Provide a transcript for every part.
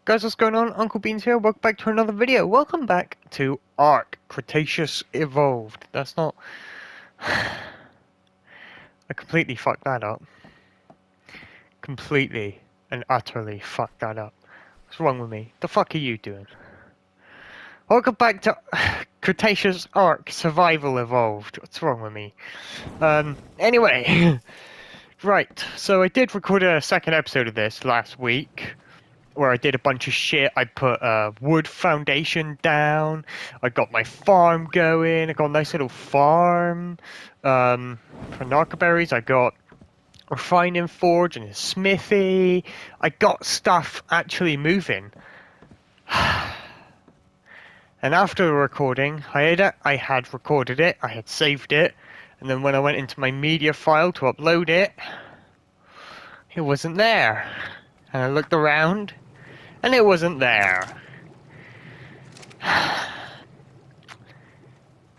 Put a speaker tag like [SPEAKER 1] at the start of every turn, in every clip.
[SPEAKER 1] Guys, what's going on? Uncle Beans here. Welcome back to another video. Welcome back to Ark Cretaceous Evolved. That's not... I completely fucked that up. Completely and utterly fucked that up. What's wrong with me? The fuck are you doing? Welcome back to Cretaceous Ark Survival Evolved. What's wrong with me? Anyway. Right, so I did record a second episode of this last week, where I did a bunch of shit. I put a wood foundation down. I got my farm going. I got a nice little farm. For narcoberries, I got a refining forge and a smithy. I got stuff actually moving. And after the recording, I had recorded it, I had saved it, and then when I went into my media file to upload it, it wasn't there. And I looked around, and it wasn't there.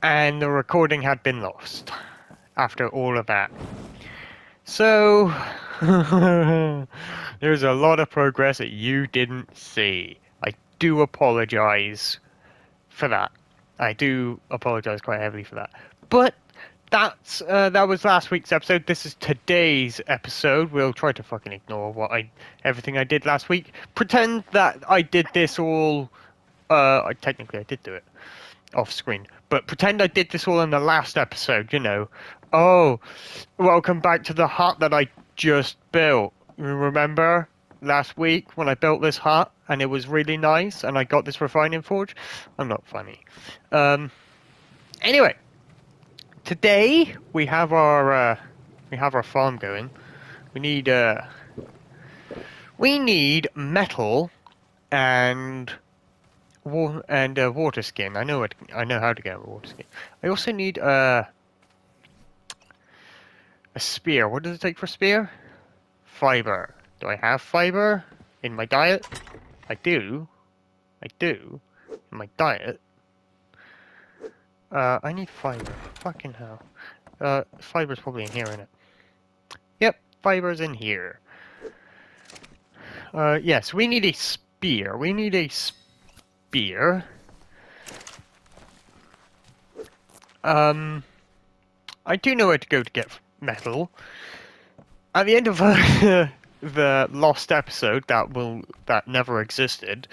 [SPEAKER 1] And the recording had been lost after all of that. So, there's a lot of progress that you didn't see. I do apologize for that. I do apologize quite heavily for that. But that was last week's episode. This is today's episode. We'll try to fucking ignore everything I did last week. Pretend that I did this all. Technically I did do it off screen, but pretend I did this all in the last episode. You know, oh, welcome back to the hut that I just built. Remember last week when I built this hut and it was really nice and I got this refining forge? I'm not funny. Anyway, today we have our farm going. We need metal and water skin. I know how to get a water skin. I also need a spear. What does it take for a spear? Fiber. Do I have fiber in my diet? I do. In my diet. I need fiber. Fucking hell. Fiber's probably in here, isn't it? Yep, fiber's in here. Yes, we need a spear. I do know where to go to get metal. At the end of the lost episode that never existed,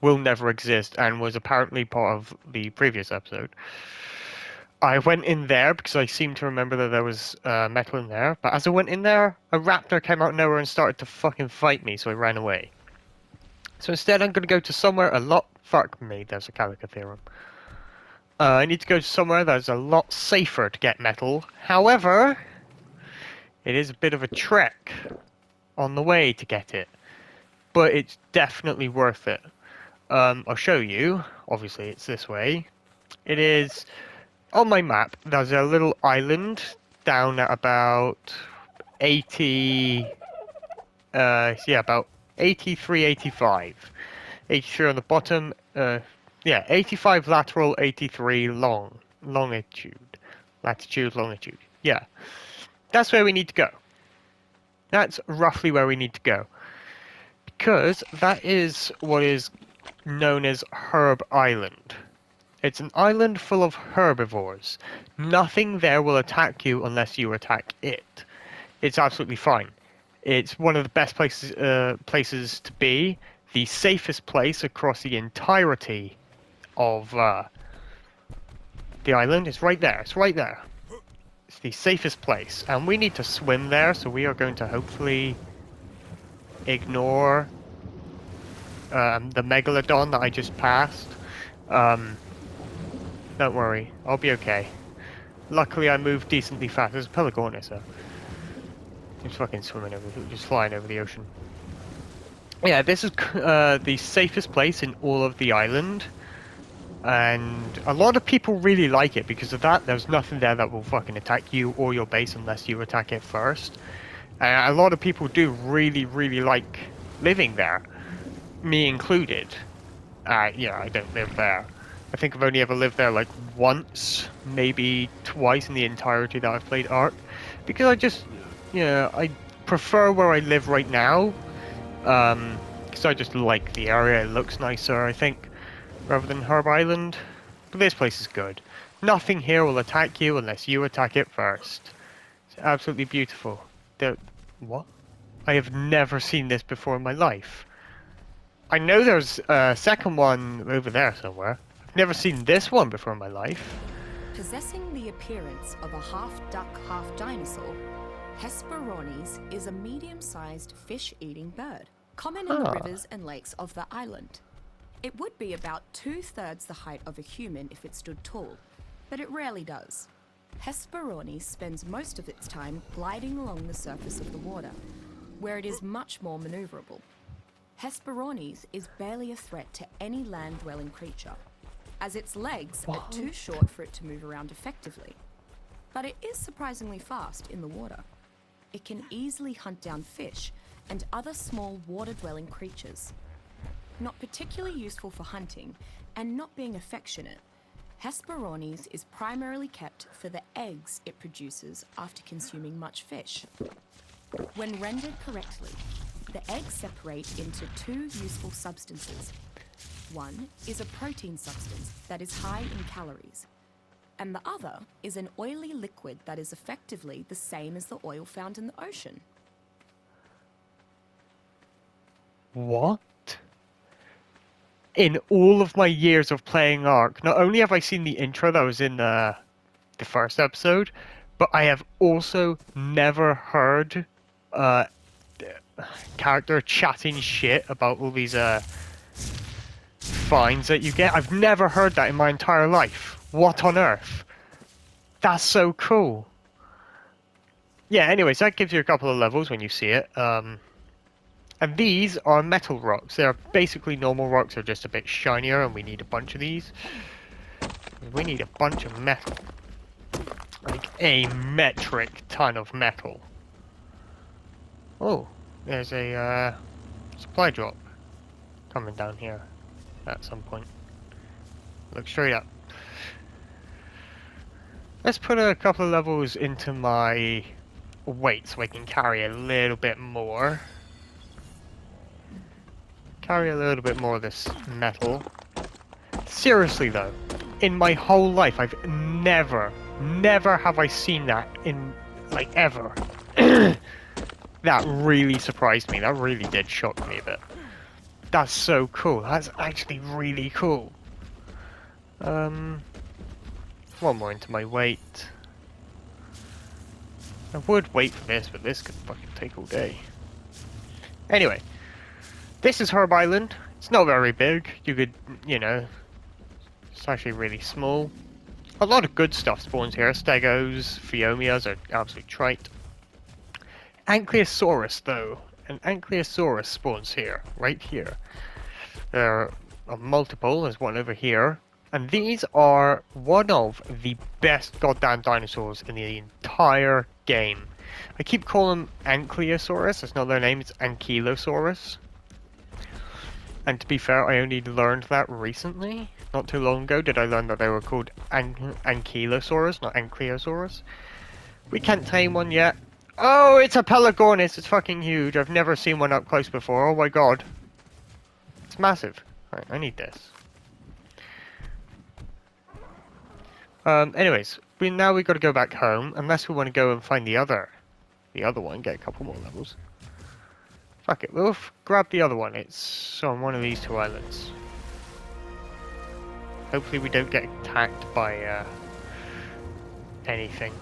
[SPEAKER 1] will never exist, and was apparently part of the previous episode, I went in there because I seem to remember that there was metal in there, but as I went in there, a raptor came out of nowhere and started to fucking fight me, so I ran away. So instead I'm going to go to somewhere a lot... Fuck me, there's a Calica theorem. I need to go to somewhere that's a lot safer to get metal. However, it is a bit of a trek on the way to get it, but it's definitely worth it. I'll show you. Obviously, it's this way. It is... On my map, there's a little island down at about 80... about 83, 85. 83 on the bottom, yeah, 85 lateral, 83 long. Longitude. Latitude, longitude. Yeah. That's where we need to go. That's roughly where we need to go. Because that is what is known as Herb Island. It's an island full of herbivores. Nothing there will attack you unless you attack it. It's absolutely fine. It's one of the best places to be. The safest place across the entirety of the island is right there. It's right there. It's the safest place. And we need to swim there, so we are going to hopefully ignore the megalodon that I just passed. Don't worry, I'll be okay. Luckily I moved decently fast. There's a Pelagornis though. Just fucking swimming over, just flying over the ocean. Yeah, this is the safest place in all of the island. And a lot of people really like it because of that. There's nothing there that will fucking attack you or your base unless you attack it first. And a lot of people do really, really like living there. Me included. Yeah, I don't live there. I think I've only ever lived there like once, maybe twice in the entirety that I've played Ark. Because I just, I prefer where I live right now. Because because I just like the area. It looks nicer, I think, rather than Herb Island. But this place is good. Nothing here will attack you unless you attack it first. It's absolutely beautiful. There... What? I have never seen this before in my life. I know there's a second one over there somewhere. I've never seen this one before in my life.
[SPEAKER 2] Possessing the appearance of a half-duck, half-dinosaur, Hesperornis is a medium-sized fish-eating bird, common in the rivers and lakes of the island. It would be about 2/3 the height of a human if it stood tall, but it rarely does. Hesperornis spends most of its time gliding along the surface of the water, where it is much more maneuverable. Hesperornis is barely a threat to any land-dwelling creature, as its legs are too short for it to move around effectively. But it is surprisingly fast in the water. It can easily hunt down fish and other small water-dwelling creatures. Not particularly useful for hunting, and not being affectionate, Hesperornis is primarily kept for the eggs it produces after consuming much fish. When rendered correctly, the eggs separate into two useful substances. One is a protein substance that is high in calories, and the other is an oily liquid that is effectively the same as the oil found in the ocean.
[SPEAKER 1] What? In all of my years of playing Ark, not only have I seen the intro that was in the first episode, but I have also never heard character chatting shit about all these finds that you get. I've never heard that in my entire life. What on earth? That's so cool. Yeah, anyways, that gives you a couple of levels when you see it. And these are metal rocks. They're basically normal rocks, they're just a bit shinier, and we need a bunch of these. We need a bunch of metal. Like a metric ton of metal. Oh, there's a supply drop coming down here at some point. Look straight up. Let's put a couple of levels into my weight so I can carry a little bit more. Carry a little bit more of this metal. Seriously though, in my whole life I've never have I seen that in, like, ever. That really surprised me. That really did shock me a bit. That's so cool. That's actually really cool. One more into my weight. I would wait for this, but this could fucking take all day. Anyway, this is Herb Island. It's not very big. You could, you know, it's actually really small. A lot of good stuff spawns here. Stegos, Phiomias are absolutely trite. Ankylosaurus, though. An Ankylosaurus spawns here, right here. There are multiple. There's one over here. And these are one of the best goddamn dinosaurs in the entire game. I keep calling them Ankylosaurus. That's not their name. It's Ankylosaurus. And to be fair, I only learned that recently. Not too long ago did I learn that they were called Ankylosaurus, not Ankylosaurus. We can't tame one yet. Oh, it's a Pelagornis. It's fucking huge. I've never seen one up close before. Oh my god. It's massive. Right, I need this. Anyways, now we got to go back home, unless we want to go and find the other one, get a couple more levels. Fuck it, we'll grab the other one. It's on one of these two islands. Hopefully we don't get attacked by anything.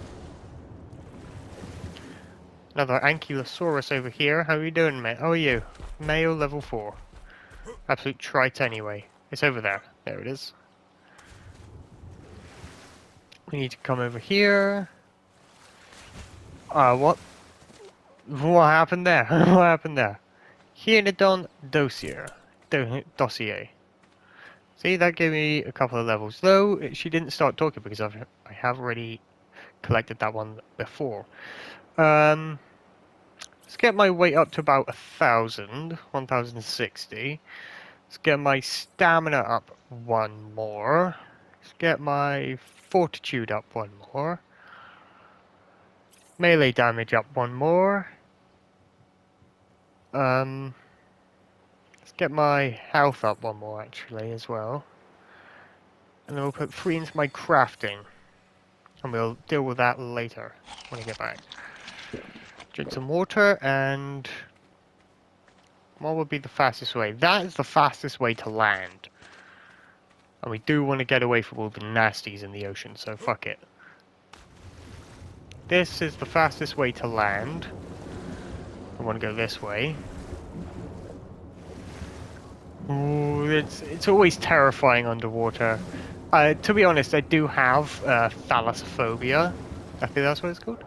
[SPEAKER 1] Another Ankylosaurus over here. How are you doing, mate? How are you? Male level 4. Absolute trite anyway. It's over there. There it is. We need to come over here. What happened there? What happened there? Hyenodon dossier. See, that gave me a couple of levels. Though, she didn't start talking because I have already collected that one before. Let's get my weight up to about 1060. Let's get my stamina up one more. Let's get my fortitude up one more. Melee damage up one more. Let's get my health up one more actually as well. And then we'll put 3 into my crafting. And we'll deal with that later when I get back. Drink some water and... what would be the fastest way? That is the fastest way to land. And we do want to get away from all the nasties in the ocean, so fuck it. This is the fastest way to land. I want to go this way. Ooh, it's always terrifying underwater. To be honest, I do have thalassophobia. I think that's what it's called.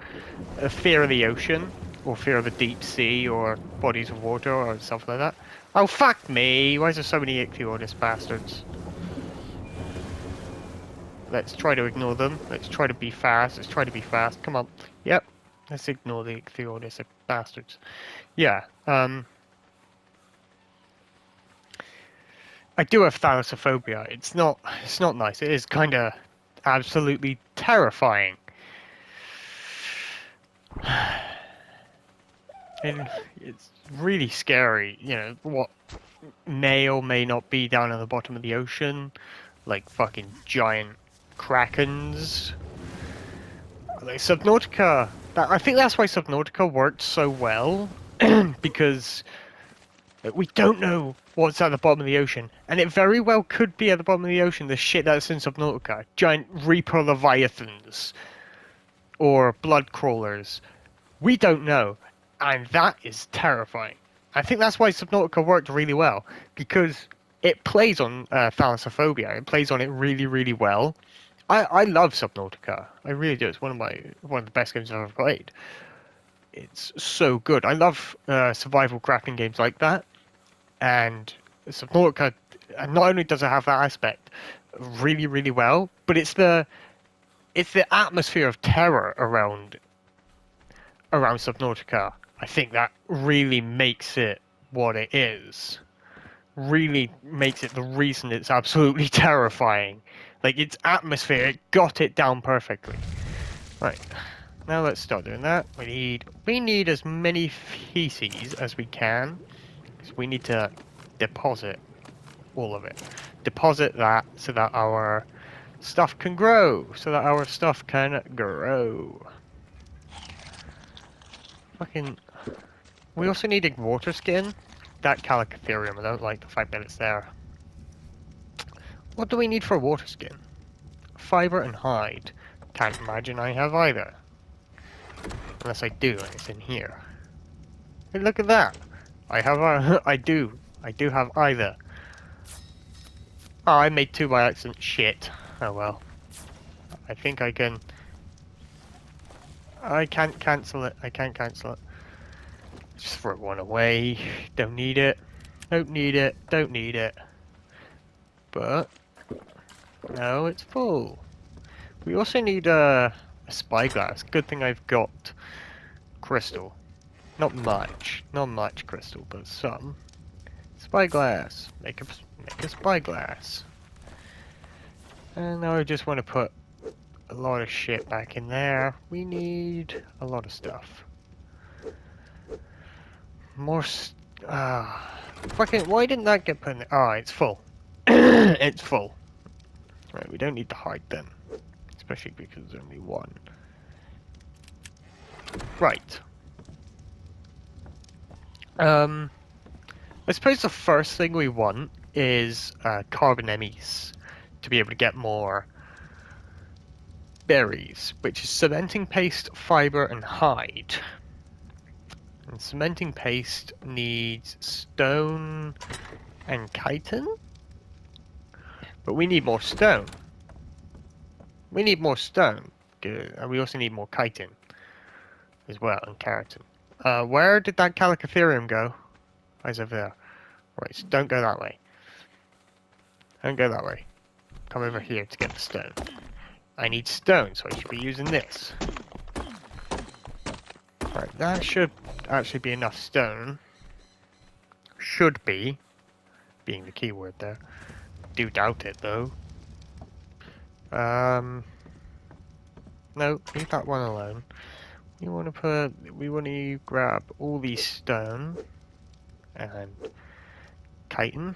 [SPEAKER 1] A fear of the ocean, or fear of the deep sea, or bodies of water, or stuff like that. Oh, fuck me! Why is there so many Ichthyornis bastards? Let's try to ignore them. Let's try to be fast. Let's try to be fast. Come on. Yep. Let's ignore the Ichthyornis bastards. Yeah. I do have thalassophobia. It's not nice. It is kind of absolutely terrifying. And it's really scary, you know, what may or may not be down at the bottom of the ocean. Like fucking giant krakens. Like Subnautica, I think that's why Subnautica worked so well. Because we don't know what's at the bottom of the ocean. And it very well could be at the bottom of the ocean, the shit that's in Subnautica. Giant Reaper Leviathans. Or blood crawlers. We don't know. And that is terrifying. I think that's why Subnautica worked really well. Because it plays on thalassophobia. It plays on it really, really well. I love Subnautica. I really do. It's one of the best games I've ever played. It's so good. I love survival crafting games like that. And Subnautica, not only does it have that aspect really, really well, but it's the atmosphere of terror around Subnautica. I think that really makes it what it is. Really makes it the reason it's absolutely terrifying. Like, its atmosphere, it got it down perfectly. Right. Now let's start doing that. We need as many feces as we can. Because we need to deposit all of it. Deposit that so that our stuff can grow. Fucking... we also need a water skin. That Calicotherium, I don't like the fact that it's there. What do we need for a water skin? Fiber and hide. Can't imagine I have either. Unless I do, and it's in here. Hey, look at that! I have I do have either. Oh, I made 2 by accident. Shit. Oh well. I think I can... I can't cancel it. I can't cancel it. Just throw one away. Don't need it. Don't need it. Don't need it. But... no, it's full. We also need a spyglass. Good thing I've got crystal. Not much crystal, but some. Spyglass. Make a spyglass. And now I just want to put a lot of shit back in there. We need a lot of stuff. More fucking, why didn't that get put in there? Oh, it's full. It's full. Right, we don't need to hide then. Especially because there's only one. Right. I suppose the first thing we want is carbon emies to be able to get more berries, which is cementing paste, fiber, and hide. And cementing paste needs stone and chitin, but we need more stone. We need more stone. Good. And we also need more chitin as well, and keratin. Where did that Calicotherium go? Oh, it's over there. Right, so don't go that way. Don't go that way. Come over here to get the stone. I need stone, so I should be using this. Right, that should actually be enough stone. Should be. Being the key word there. Do doubt it, though. No, leave that one alone. We want to grab all these stone and chitin.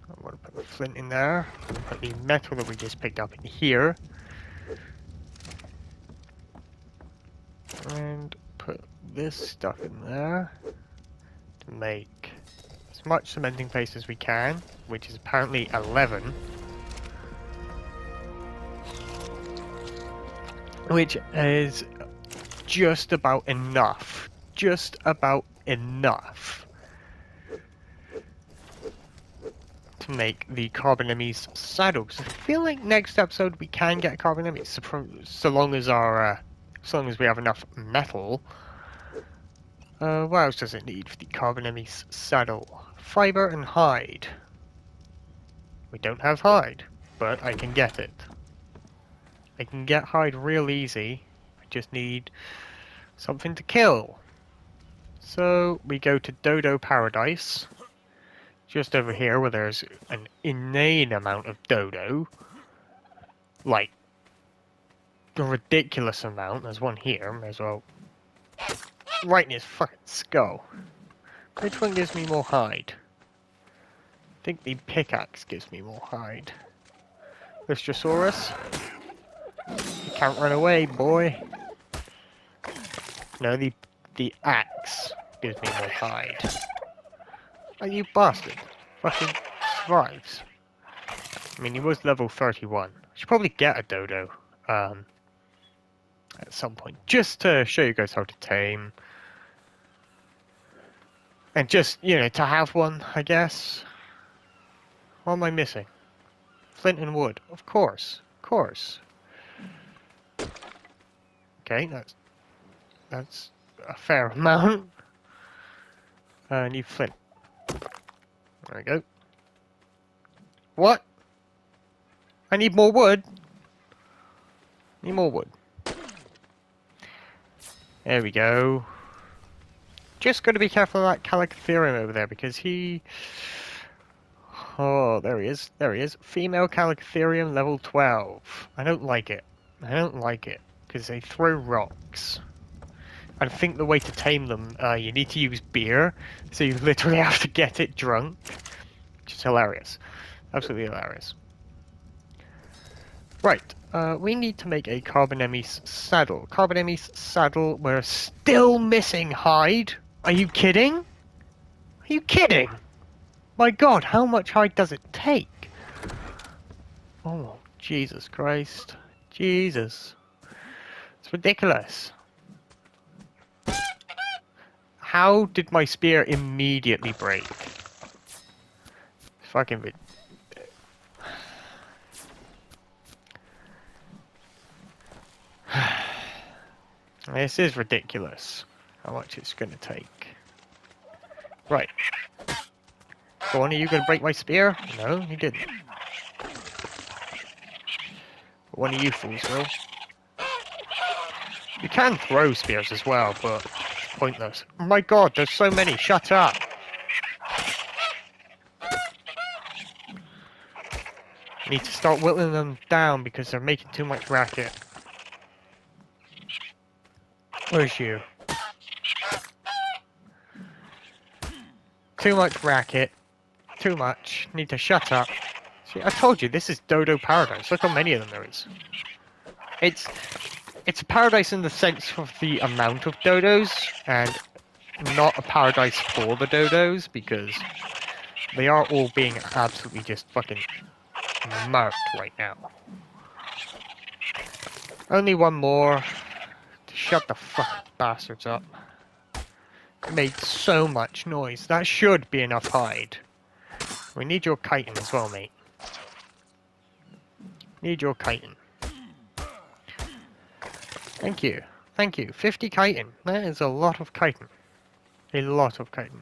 [SPEAKER 1] I want to put the flint in there. Put the metal that we just picked up in here. And put this stuff in there to make as much cementing paste as we can, which is apparently 11. Which is just about enough. Just about enough to make the carbon emis saddle. Because I feel like next episode we can get carbon emis, so long as our as long as we have enough metal. What else does it need for the carbon emis saddle? Fiber and hide. We don't have hide, but I can get it. I can get hide real easy. I just need something to kill. So we go to Dodo Paradise. Just over here where there's an inane amount of dodo. Like, a ridiculous amount. There's one here, may as well. Right in his fucking skull. Which one gives me more hide? I think the pickaxe gives me more hide. Lystrosaurus. You can't run away, boy. No, the axe gives me more hide. Oh, you bastard. Fucking survives. I mean, he was level 31. Should probably get a dodo. At some point. Just to show you guys how to tame. And just, you know, to have one, I guess. What am I missing? Flint and wood. Of course. Of course. Okay, that's a fair amount. I need flint. There we go. What? I need more wood. Need more wood. There we go. Just got to be careful of that Calicotherium over there because he... Oh, there he is. There he is. Female Calicotherium level 12. I don't like it. I don't like it because they throw rocks. I think the way to tame them, you need to use beer, so you literally have to get it drunk, which is hilarious. Absolutely hilarious. Right, we need to make a carbon emis saddle. Carbon emis saddle, we're still missing hide. Are you kidding? Are you kidding? My god, how much hide does it take? Oh, Jesus Christ. Jesus. It's ridiculous. How did my spear immediately break? Fucking This is ridiculous. How much it's gonna take. Right. Go on, are you gonna break my spear? No, you didn't. One of you fools will. You can throw spears as well, but it's pointless. Oh my god, there's so many. Shut up. I need to start whittling them down because they're making too much racket. Where's you? Too much racket. Too much. Need to shut up. See, I told you, this is Dodo Paradise. Look how many of them there is. It's a paradise in the sense of the amount of dodos, and not a paradise for the dodos, because they are all being absolutely just fucking marked right now. Only one more. Shut the fuck bastards up. It made so much noise. That should be enough hide. We need your chitin as well, mate. Need your chitin. Thank you. Thank you. 50 chitin. That is a lot of chitin. A lot of chitin.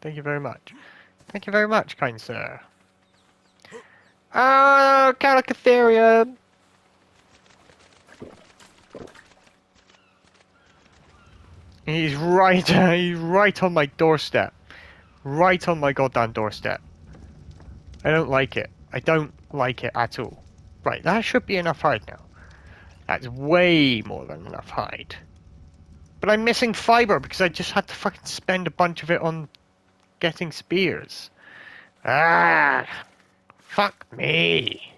[SPEAKER 1] Thank you very much. Thank you very much, kind sir. Oh, Calicotherium! He's right on my doorstep. Right on my goddamn doorstep. I don't like it. I don't like it at all. Right, that should be enough hide now. That's way more than enough hide. But I'm missing fiber because I just had to fucking spend a bunch of it on getting spears. Ah! Fuck me!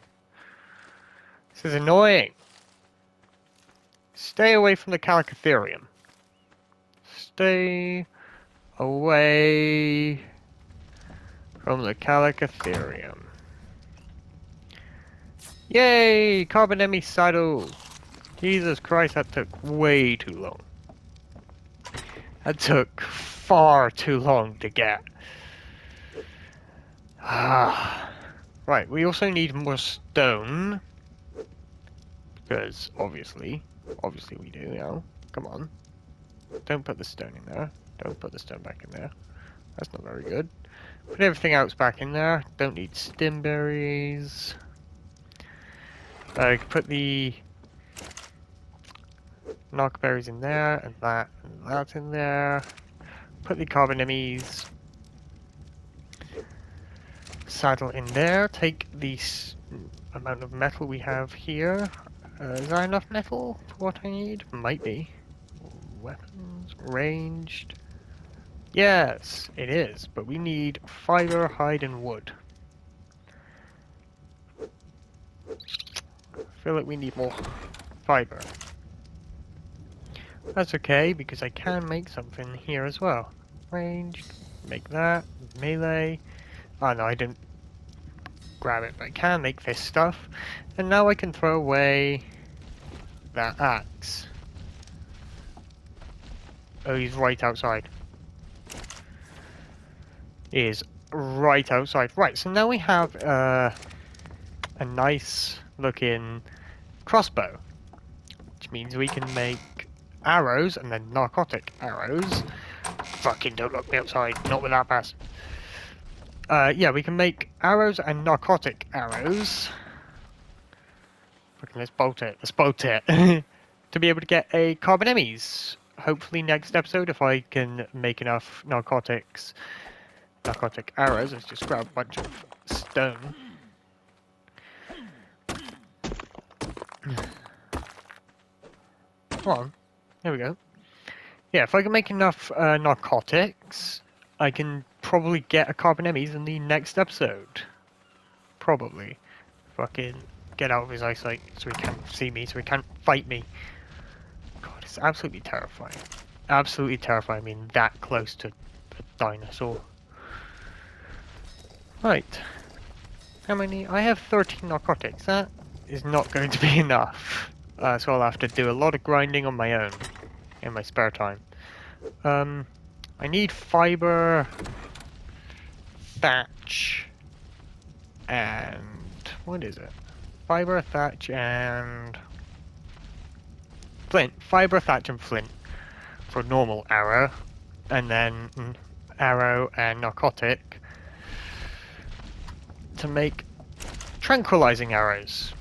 [SPEAKER 1] This is annoying. Stay away from the Calicotherium. Stay away from the Calicotherium. Yay! Carbonemi saddle! Jesus Christ, that took way too long. That took far too long to get. Right, we also need more stone. Because, obviously we do now. Come on. Don't put the stone in there. Don't put the stone back in there. That's not very good. Put everything else back in there. Don't need stimberries. Put the knockberries in there, and that in there. Put the carbonemies saddle in there. Take the amount of metal we have here. Is that enough metal for what I need? Might be. Weapons, ranged. Yes, it is, but we need fiber, hide, and wood. I feel like we need more fiber. That's okay, because I can make something here as well. Ranged, make that, melee. Oh no, I didn't grab it, but I can make this stuff. And now I can throw away that axe. Oh, he's right outside. He is right outside. Right, so now we have a nice looking crossbow. Which means we can make arrows and then narcotic arrows. Fucking don't look me outside, not with that pass. Yeah, we can make arrows and narcotic arrows. Fucking let's bolt it, to be able to get a carbonemies. Hopefully next episode, if I can make enough narcotic arrows. Let's just grab a bunch of stone. Come on. There we go. Yeah, if I can make enough narcotics, I can probably get a carbonemies in the next episode. Probably. Fucking get out of his eyesight so he can't see me, so he can't fight me. God, it's absolutely terrifying. Absolutely terrifying being that close to a dinosaur. Right. How many? I have 13 narcotics. That is not going to be enough. So I'll have to do a lot of grinding on my own in my spare time. I need fiber, thatch, and what is it? Fiber, thatch, and flint. Fiber, thatch, and flint for normal arrow, and then arrow and narcotic to make tranquilizing arrows.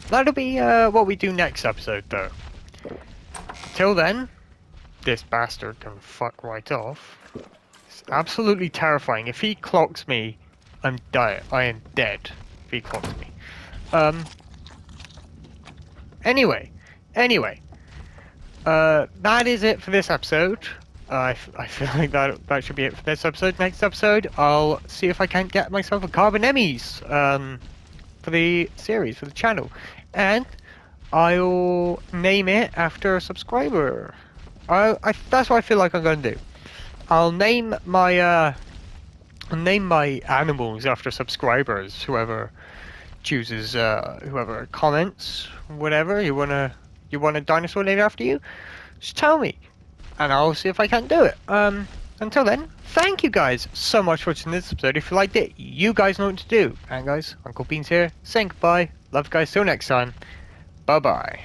[SPEAKER 1] That'll be what we do next episode, though. Till then, this bastard can fuck right off. It's absolutely terrifying. If he clocks me, I'm dead. I am dead if he clocks me. Anyway, that is it for this episode. I feel like that should be it for this episode. Next episode, I'll see if I can't get myself a carbonemies for the series, for the channel. And I'll name it after a subscriber. That's what I feel like I'm going to do. I'll name my animals after subscribers. Whoever chooses, whoever comments, whatever you want a dinosaur named after you, just tell me, and I'll see if I can do it. Until then, thank you guys so much for watching this episode. If you liked it, you guys know what to do. And guys, Uncle Beans here, saying goodbye. Love you guys, till next time. Bye bye.